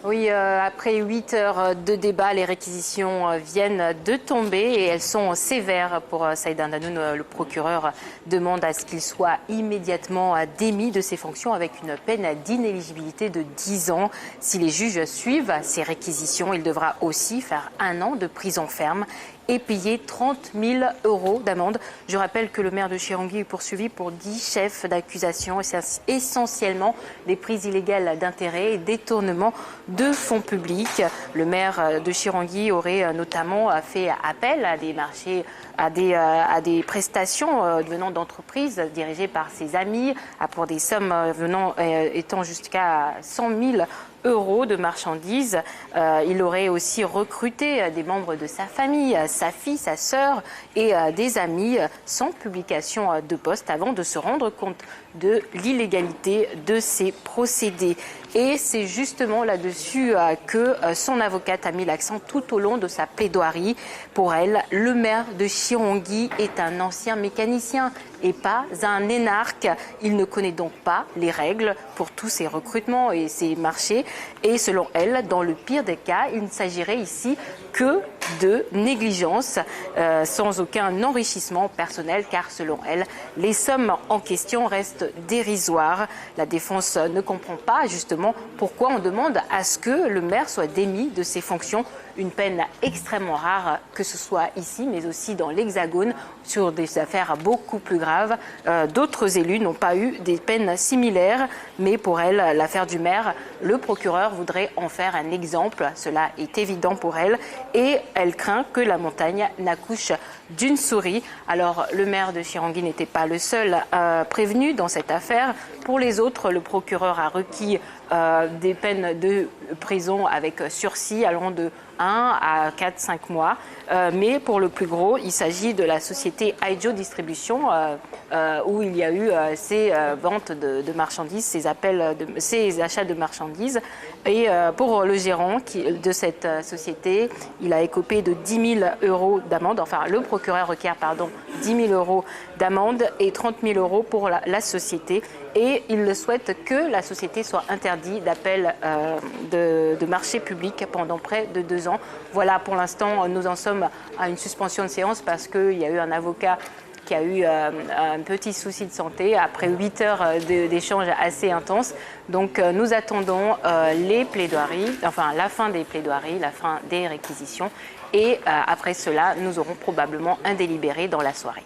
Oui, après 8 heures de débat, les réquisitions viennent de tomber et elles sont sévères pour Saïd Indanoun. Le procureur demande à ce qu'il soit immédiatement démis de ses fonctions avec une peine d'inéligibilité de 10 ans. Si les juges suivent ces réquisitions, il devra aussi faire 1 an de prison ferme et payer 30 000 € d'amende. Je rappelle que le maire de Chirangui est poursuivi pour 10 chefs d'accusation et c'est essentiellement des prises illégales d'intérêt et détournement de fonds publics. Le maire de Chirangui aurait notamment fait appel à des marchés, à des prestations venant d'entreprises dirigées par ses amis pour des sommes étant jusqu'à 100 000 € de marchandises. Il aurait aussi recruté des membres de sa famille, sa fille, sa sœur et des amis sans publication de poste avant de se rendre compte de l'illégalité de ces procédés. Et c'est justement là-dessus que son avocate a mis l'accent tout au long de sa plaidoirie. Pour elle, le maire de Chirangui est un ancien mécanicien et pas un énarque. Il ne connaît donc pas les règles pour tous ces recrutements et ces marchés. Et selon elle, dans le pire des cas, il ne s'agirait ici que de négligence, sans aucun enrichissement personnel, car selon elle, les sommes en question restent dérisoires. La défense ne comprend pas justement pourquoi on demande à ce que le maire soit démis de ses fonctions. Une peine extrêmement rare, que ce soit ici, mais aussi dans l'Hexagone, sur des affaires beaucoup plus graves. D'autres élus n'ont pas eu des peines similaires, mais pour elle, l'affaire du maire, le procureur voudrait en faire un exemple. Cela est évident pour elle et elle craint que la montagne n'accouche d'une souris. Alors, le maire de Chirangui n'était pas le seul prévenu dans cette affaire. Pour les autres, le procureur a requis des peines de prison avec sursis allant de 1 à 4-5 mois. Mais pour le plus gros, il s'agit de la société Aijo Distribution où il y a eu ces ventes de marchandises, ces achats de marchandises. Et pour le gérant de cette société, il a écopé de 10 000 € d'amende. Enfin, le procureur requiert 10 000 € d'amende et 30 000 € pour la société. Et il souhaite que la société soit interdite d'appel de marché public pendant près de 2 ans. Voilà, pour l'instant, nous en sommes à une suspension de séance parce qu'il y a eu un avocat qui a eu un petit souci de santé après 8 heures d'échanges assez intenses. Donc nous attendons les plaidoiries, enfin la fin des plaidoiries, la fin des réquisitions. Et après cela, nous aurons probablement un délibéré dans la soirée.